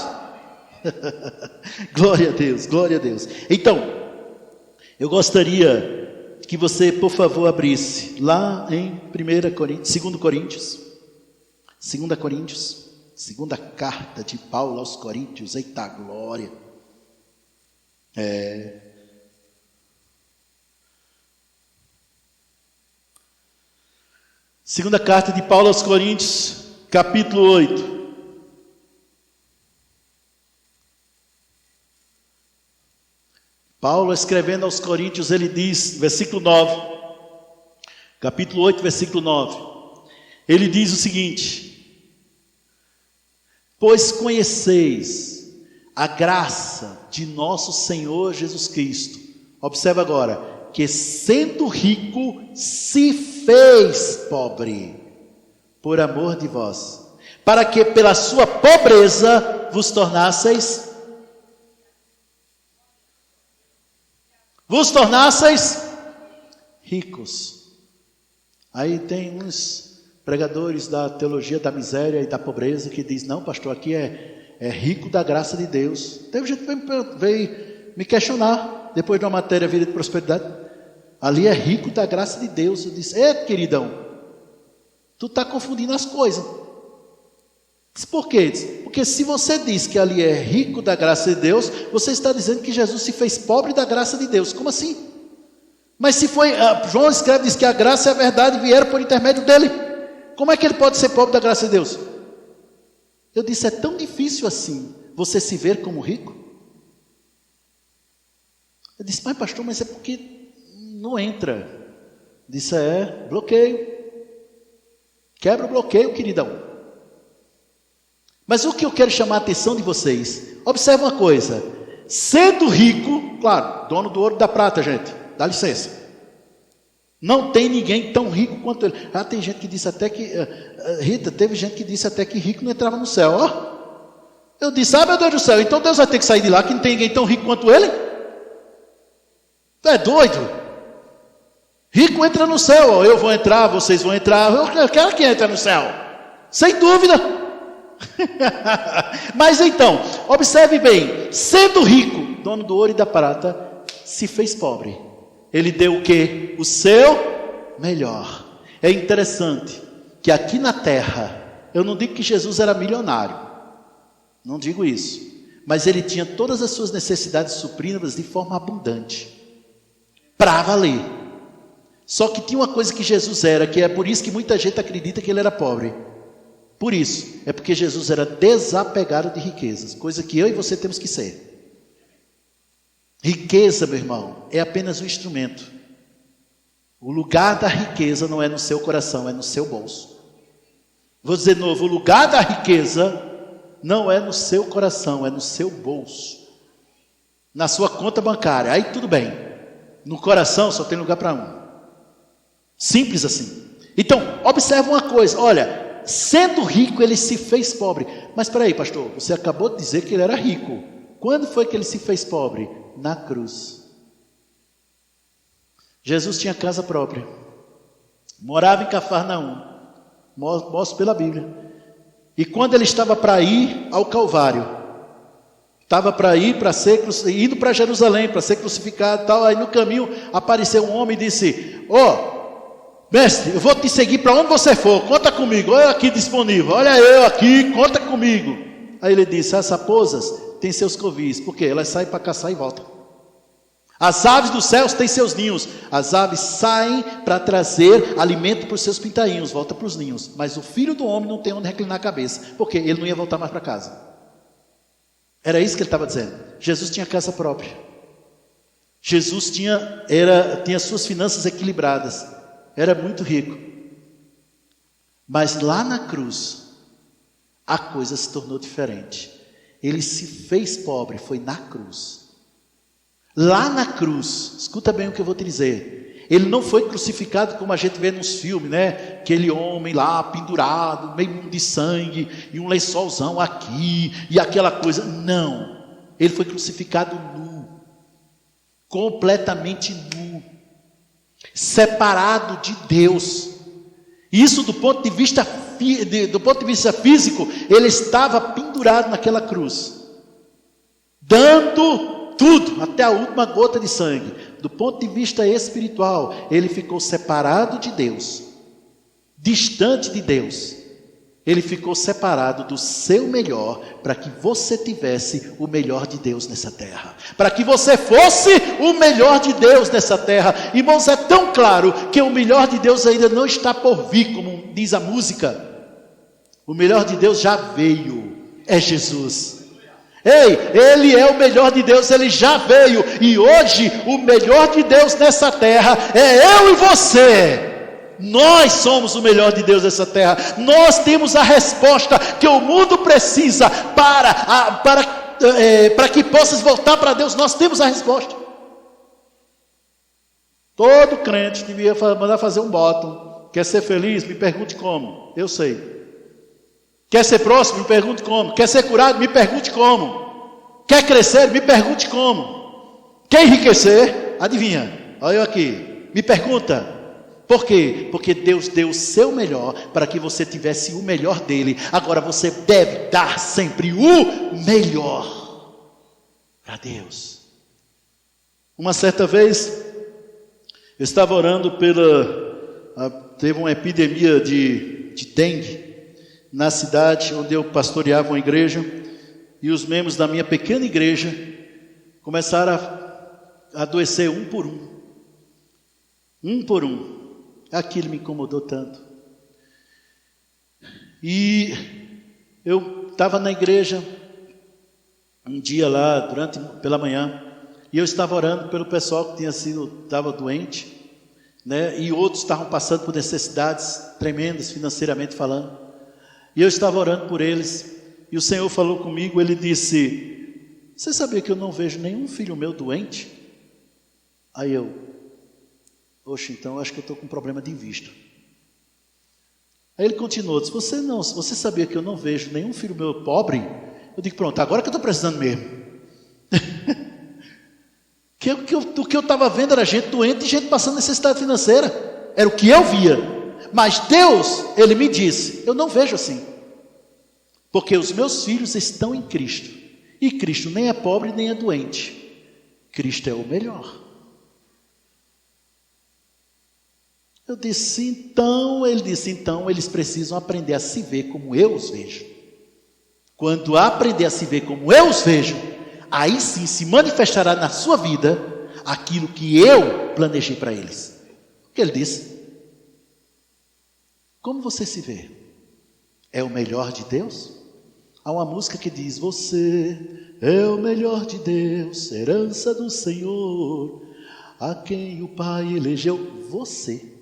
Glória a Deus, glória a Deus. Então, eu gostaria que você, por favor, abrisse lá em 2 Coríntios, segunda carta de Paulo aos Coríntios, eita glória. Segunda carta de Paulo aos Coríntios, capítulo 8. Paulo, escrevendo aos Coríntios, ele diz, versículo 9, capítulo 8, versículo 9, ele diz o seguinte: pois conheceis a graça de nosso Senhor Jesus Cristo, observa agora, que sendo rico, se fez pobre, por amor de vós, para que pela sua pobreza vos tornasseis ricos. Aí tem uns pregadores da teologia da miséria e da pobreza que diz, não, pastor, aqui é rico da graça de Deus. Teve gente que veio me questionar, depois de uma matéria Vida de Prosperidade, ali é rico da graça de Deus. Eu disse, queridão, tu está confundindo as coisas. Disse, por quê? Porque se você diz que ali é rico da graça de Deus, você está dizendo que Jesus se fez pobre da graça de Deus. Como assim? Mas se foi, João escreve, diz que a graça e a verdade vieram por intermédio dele. Como é que ele pode ser pobre da graça de Deus? Eu disse, é tão difícil assim, você se ver como rico? Eu disse, mas pastor, mas é porque não entra. Eu disse, bloqueio. Quebra o bloqueio, queridão. Mas o que eu quero chamar a atenção de vocês, observe uma coisa, sendo rico, claro, dono do ouro e da prata, gente, dá licença. Não tem ninguém tão rico quanto ele. Tem gente que disse até que, Rita, teve gente que disse até que rico não entrava no céu. Eu disse, meu Deus do céu, então Deus vai ter que sair de lá, que não tem ninguém tão rico quanto ele? Tu é doido? Rico entra no céu, eu vou entrar, vocês vão entrar, eu quero que entre no céu, sem dúvida. Mas então, observe bem, sendo rico, dono do ouro e da prata, se fez pobre. Ele deu o quê? O seu melhor. É interessante que aqui na terra, eu não digo que Jesus era milionário, não digo isso, mas ele tinha todas as suas necessidades supridas de forma abundante, para valer. Só que tinha uma coisa que Jesus era, que é por isso que muita gente acredita que ele era pobre. Por isso, é porque Jesus era desapegado de riquezas, coisa que eu e você temos que ser. Riqueza, meu irmão, é apenas um instrumento. O lugar da riqueza não é no seu coração, é no seu bolso. Vou dizer de novo, o lugar da riqueza não é no seu coração, é no seu bolso. Na sua conta bancária, aí tudo bem. No coração só tem lugar para um. Simples assim. Então, observa uma coisa, olha, sendo rico, ele se fez pobre. Mas espera aí, pastor, você acabou de dizer que ele era rico. Quando foi que ele se fez pobre? Na cruz. Jesus tinha casa própria. Morava em Cafarnaum. Mostro pela Bíblia. E quando ele estava para ir ao Calvário, estava para ir, indo para Jerusalém, para ser crucificado e tal. Aí no caminho apareceu um homem e disse, mestre, eu vou te seguir para onde você for, conta comigo, olha aqui disponível, olha eu aqui, conta comigo. Aí ele disse, as raposas têm seus covis, porque elas saem para caçar e voltam. As aves dos céus têm seus ninhos, as aves saem para trazer alimento para os seus pintainhos, volta para os ninhos. Mas o filho do homem não tem onde reclinar a cabeça, porque ele não ia voltar mais para casa. Era isso que ele estava dizendo. Jesus tinha casa própria. Jesus tinha suas finanças equilibradas. Era muito rico. Mas lá na cruz, a coisa se tornou diferente. Ele se fez pobre, foi na cruz. Lá na cruz, escuta bem o que eu vou te dizer. Ele não foi crucificado como a gente vê nos filmes, né? Aquele homem lá pendurado, meio de sangue, e um lençolzão aqui, e aquela coisa. Não. Ele foi crucificado nu. Completamente nu. Separado de Deus. Isso do ponto de vista físico, ele estava pendurado naquela cruz, dando tudo, até a última gota de sangue. Do ponto de vista espiritual, ele ficou separado de Deus, distante de Deus. Ele ficou separado do seu melhor, para que você tivesse o melhor de Deus nessa terra, para que você fosse o melhor de Deus nessa terra. Irmãos, é tão claro que o melhor de Deus ainda não está por vir, como diz a música. O melhor de Deus já veio, é Jesus. Ele é o melhor de Deus, ele já veio, e hoje o melhor de Deus nessa terra é eu e você. Nós somos o melhor de Deus nessa terra. Nós temos a resposta que o mundo precisa para que possas voltar para Deus. Nós temos a resposta. Todo crente devia mandar fazer um bottom. Quer ser feliz? Me pergunte como. Eu sei. Quer ser próximo? Me pergunte como. Quer ser curado? Me pergunte como. Quer crescer? Me pergunte como. Quer enriquecer? Adivinha? Olha eu aqui. Me pergunta. Por quê? Porque Deus deu o seu melhor para que você tivesse o melhor dele. Agora você deve dar sempre o melhor para Deus. Uma certa vez, eu estava orando teve uma epidemia de dengue na cidade onde eu pastoreava uma igreja, e os membros da minha pequena igreja começaram a adoecer um por um. Um por um. Aquilo me incomodou tanto. E eu estava na igreja um dia lá, pela manhã, e eu estava orando pelo pessoal que estava doente, né? E outros estavam passando por necessidades tremendas, financeiramente falando. E eu estava orando por eles, e o Senhor falou comigo, Ele disse: você sabia que eu não vejo nenhum filho meu doente? Aí eu: poxa, então eu acho que eu estou com um problema de vista. Aí ele continuou, disse: você sabia que eu não vejo nenhum filho meu pobre? Eu digo: pronto, agora que eu estou precisando mesmo. O que eu estava vendo era gente doente e gente passando necessidade financeira. Era o que eu via. Mas Deus, Ele me disse: eu não vejo assim. Porque os meus filhos estão em Cristo. E Cristo nem é pobre nem é doente. Cristo é o melhor. Eu disse: então, ele disse: então eles precisam aprender a se ver como eu os vejo. Quando aprender a se ver como eu os vejo, aí sim se manifestará na sua vida aquilo que eu planejei para eles. O que ele disse? Como você se vê? É o melhor de Deus? Há uma música que diz: você é o melhor de Deus, herança do Senhor, a quem o Pai elegeu. Você.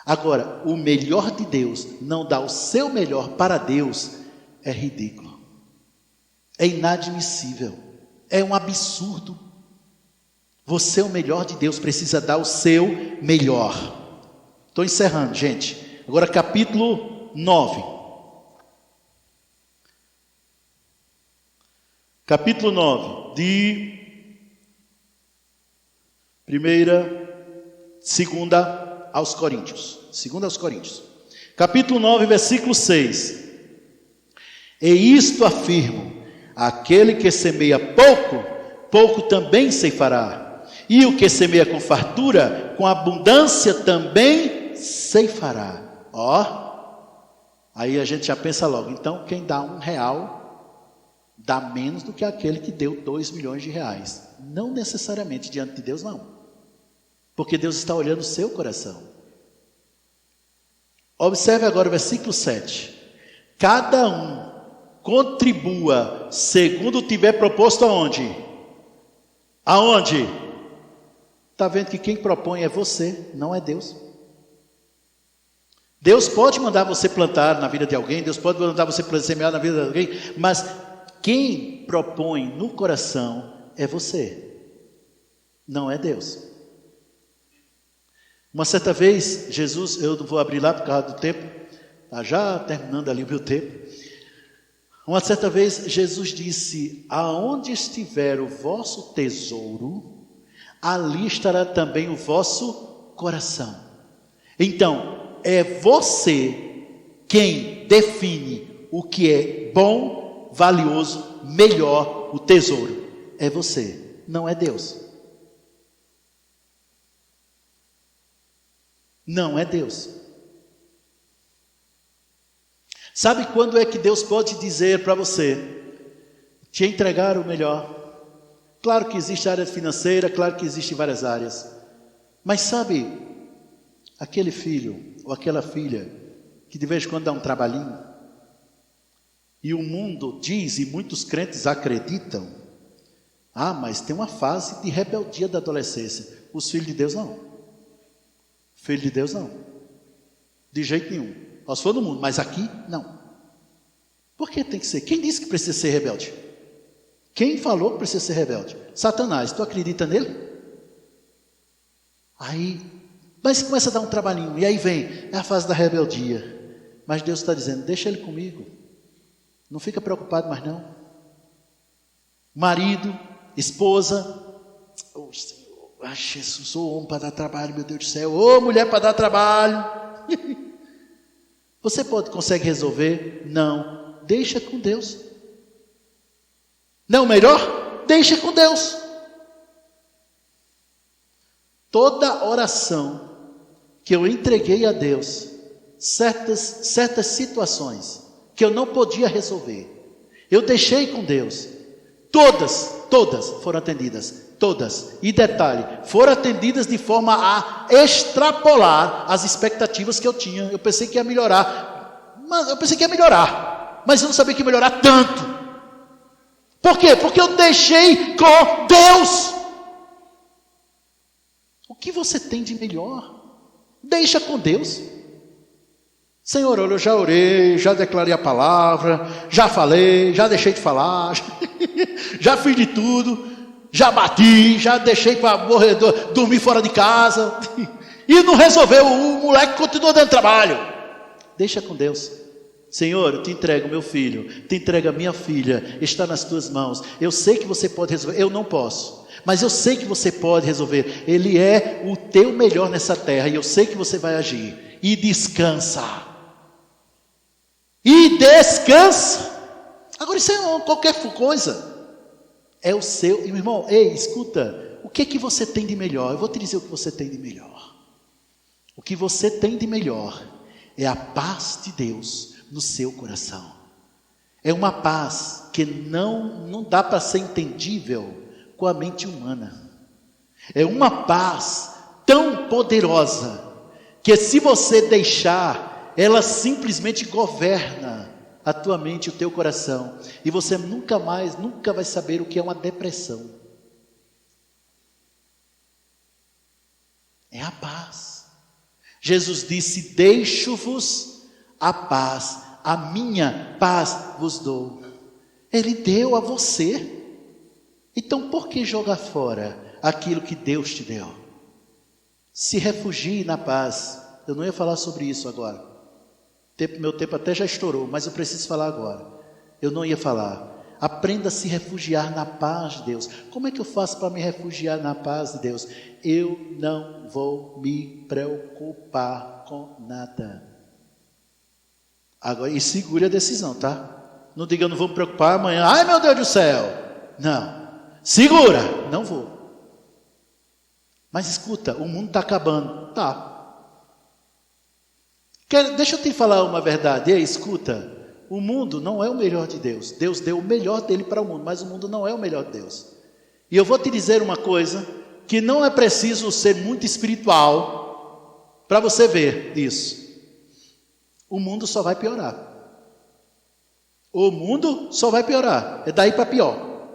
Agora, o melhor de Deus não dá o seu melhor para Deus, é ridículo, é inadmissível, é um absurdo. Você é o melhor de Deus, precisa dar o seu melhor. Estou encerrando, gente. Agora capítulo 9. Capítulo 9, de 2 aos Coríntios. 2 aos Coríntios. Capítulo 9, versículo 6. E isto afirmo: aquele que semeia pouco, pouco também ceifará. E o que semeia com fartura, com abundância também ceifará. Aí a gente já pensa logo: então quem dá R$1 dá menos do que aquele que deu 2 milhões de reais. Não necessariamente diante de Deus, não. Porque Deus está olhando o seu coração. Observe agora o versículo 7. Cada um contribua segundo tiver proposto aonde? Aonde? Está vendo que quem propõe é você, não é Deus. Deus pode mandar você plantar na vida de alguém, Deus pode mandar você semear na vida de alguém, mas quem propõe no coração é você, não é Deus. Uma certa vez, Jesus, eu não vou abrir lá por causa do tempo, está já terminando ali o meu tempo. Uma certa vez, Jesus disse: aonde estiver o vosso tesouro, ali estará também o vosso coração. Então, é você quem define o que é bom, valioso, melhor, o tesouro. É você, não é Deus. Não é Deus. Sabe quando é que Deus pode dizer para você: te entregar o melhor? Claro que existe área financeira, claro que existe várias áreas. Mas sabe, aquele filho ou aquela filha que de vez em quando dá um trabalhinho, e o mundo diz, e muitos crentes acreditam: mas tem uma fase de rebeldia da adolescência. Os filhos de Deus não. Filho de Deus não, de jeito nenhum. Nós for no mundo, mas aqui não. Por que tem que ser? Quem disse que precisa ser rebelde? Quem falou que precisa ser rebelde? Satanás. Tu acredita nele? Aí, mas começa a dar um trabalhinho, e aí vem a fase da rebeldia. Mas Deus está dizendo: deixa ele comigo, não fica preocupado mais não. Marido, esposa, Ah, Jesus, sou homem para dar trabalho, meu Deus do céu. Ô, mulher para dar trabalho. Você consegue resolver? Não. Deixa com Deus. Não, melhor? Deixa com Deus. Toda oração que eu entreguei a Deus, certas situações que eu não podia resolver, eu deixei com Deus. Todas foram atendidas. Todas. E detalhe, foram atendidas de forma a extrapolar as expectativas que eu tinha. Eu pensei que ia melhorar. Mas eu não sabia que ia melhorar tanto. Por quê? Porque eu deixei com Deus. O que você tem de melhor? Deixa com Deus. Senhor, eu já orei, já declarei a palavra, já falei, já deixei de falar, já fiz de tudo, já bati, já deixei para morrer, dormir fora de casa, e não resolveu, o moleque continua dando trabalho. Deixa com Deus. Senhor, eu te entrego meu filho, te entrego a minha filha, está nas tuas mãos. Eu sei que você pode resolver, eu não posso, mas eu sei que você pode resolver. Ele é o teu melhor nessa terra, e eu sei que você vai agir. E descansa. E descansa. Agora isso é qualquer coisa. É o seu. E meu irmão, ei, escuta. O que você tem de melhor? Eu vou te dizer o que você tem de melhor. O que você tem de melhor é a paz de Deus no seu coração. É uma paz que não dá para ser entendível com a mente humana. É uma paz tão poderosa que se você deixar, ela simplesmente governa a tua mente e o teu coração, e você nunca vai saber o que é uma depressão. É a paz. Jesus disse: deixo-vos a paz, a minha paz vos dou. Ele deu a você. Então por que jogar fora aquilo que Deus te deu? Se refugie na paz. Eu não ia falar sobre isso agora. Meu tempo até já estourou, mas eu preciso falar agora. Eu não ia falar. Aprenda a se refugiar na paz de Deus. Como é que eu faço para me refugiar na paz de Deus? Eu não vou me preocupar com nada. Agora, e segure a decisão, tá? Não diga, eu não vou me preocupar amanhã. Ai, meu Deus do céu. Não. Segura. Não vou. Mas escuta, o mundo está acabando. Tá. Deixa eu te falar uma verdade. Ei, escuta. O mundo não é o melhor de Deus. Deus deu o melhor dele para o mundo, mas o mundo não é o melhor de Deus. E eu vou te dizer uma coisa, que não é preciso ser muito espiritual para você ver isso. O mundo só vai piorar. O mundo só vai piorar. É daí para pior.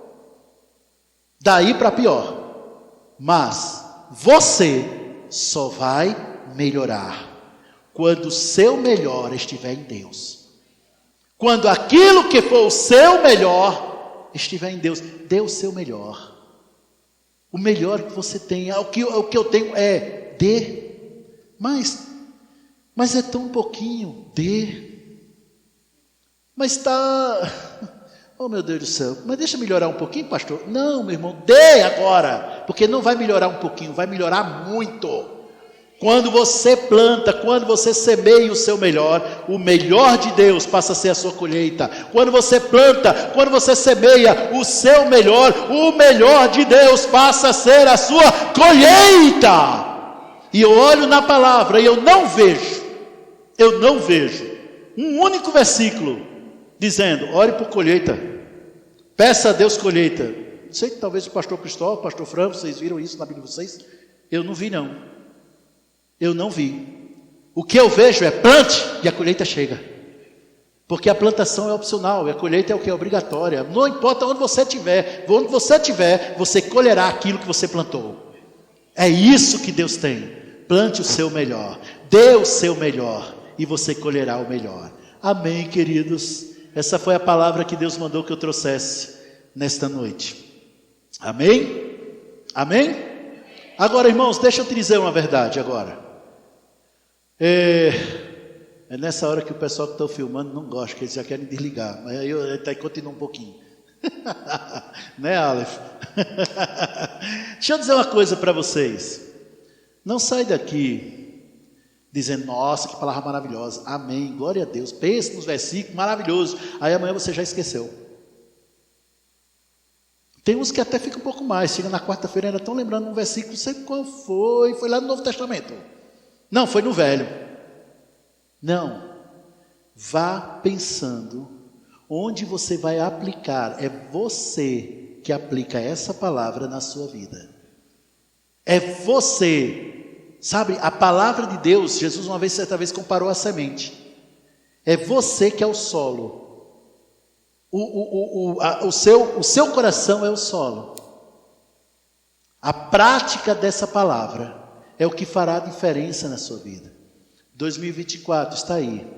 Daí para pior. Mas você só vai melhorar quando o seu melhor estiver em Deus. Quando aquilo que for o seu melhor estiver em Deus. Dê o seu melhor. O melhor que você tem. O que eu tenho é dê. Mas é tão pouquinho. Dê. Mas está... Oh, meu Deus do céu. Mas deixa melhorar um pouquinho, pastor. Não, meu irmão. Dê agora. Porque não vai melhorar um pouquinho. Vai melhorar muito. Quando você planta, quando você semeia o seu melhor, o melhor de Deus passa a ser a sua colheita. Quando você planta, quando você semeia o seu melhor, o melhor de Deus passa a ser a sua colheita. E eu olho na palavra e eu não vejo um único versículo dizendo: ore por colheita, peça a Deus colheita. Não sei que talvez o pastor Cristóvão, o pastor Franco, vocês viram isso na Bíblia de vocês? Eu não vi não. Eu não vi. O que eu vejo é plante e a colheita chega. Porque a plantação é opcional e a colheita é o que é obrigatória. Não importa onde você estiver, você colherá aquilo que você plantou. É isso que Deus tem. Plante o seu melhor, dê o seu melhor e você colherá o melhor. Amém, queridos? Essa foi a palavra que Deus mandou que eu trouxesse nesta noite. Amém? Amém? Agora, irmãos, deixa eu te dizer uma verdade agora. É nessa hora que o pessoal que está filmando não gosta, que eles já querem desligar. Mas aí eu até continuo um pouquinho. Né, Aleph? Deixa eu dizer uma coisa para vocês. Não sai daqui dizendo, nossa, que palavra maravilhosa. Amém, glória a Deus. Pense nos versículos, maravilhoso. Aí amanhã você já esqueceu. Tem uns que até ficam um pouco mais. Chega na quarta-feira ainda estão lembrando um versículo, não sei qual foi. Foi lá no Novo Testamento. Não, foi no Velho. Não. Vá pensando onde você vai aplicar. É você que aplica essa palavra na sua vida. É você. Sabe, a palavra de Deus, Jesus uma vez, certa vez, comparou a semente. É você que é o solo. O seu coração é o solo. A prática dessa palavra é o que fará a diferença na sua vida. 2024 está aí.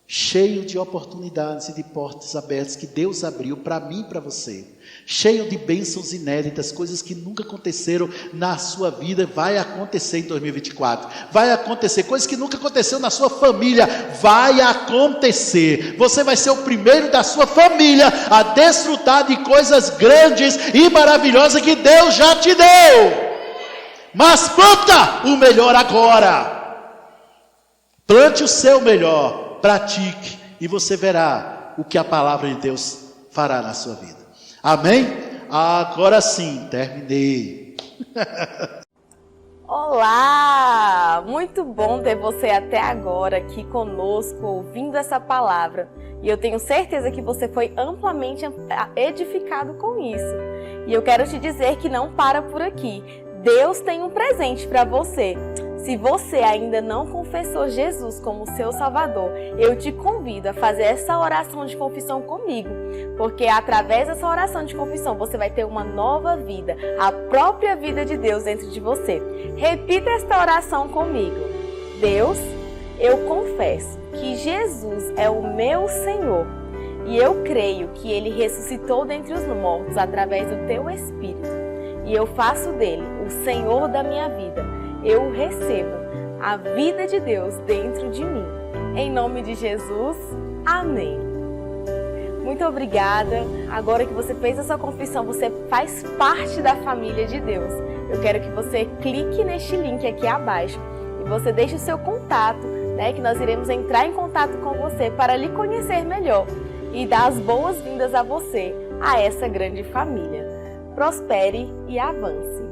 Cheio de oportunidades e de portas abertas que Deus abriu para mim e para você. Cheio de bênçãos inéditas, coisas que nunca aconteceram na sua vida, vai acontecer em 2024. Vai acontecer, coisas que nunca aconteceu na sua família, vai acontecer. Você vai ser o primeiro da sua família a desfrutar de coisas grandes e maravilhosas que Deus já te deu. Mas planta o melhor agora. Plante o seu melhor. Pratique e você verá o que a palavra de Deus fará na sua vida. Amém? Agora sim, terminei. Olá! Muito bom ter você até agora aqui conosco, ouvindo essa palavra. E eu tenho certeza que você foi amplamente edificado com isso. E eu quero te dizer que não para por aqui. Deus tem um presente para você. Se você ainda não confessou Jesus como seu Salvador, eu te convido a fazer essa oração de confissão comigo, porque através dessa oração de confissão você vai ter uma nova vida, a própria vida de Deus dentro de você. Repita esta oração comigo. Deus, eu confesso que Jesus é o meu Senhor e eu creio que Ele ressuscitou dentre os mortos através do Teu Espírito e eu faço dele o Senhor da minha vida. Eu recebo a vida de Deus dentro de mim. Em nome de Jesus, amém. Muito obrigada. Agora que você fez a sua confissão, você faz parte da família de Deus. Eu quero que você clique neste link aqui abaixo e você deixe o seu contato, que nós iremos entrar em contato com você para lhe conhecer melhor e dar as boas-vindas a você, a essa grande família. Prospere e avance.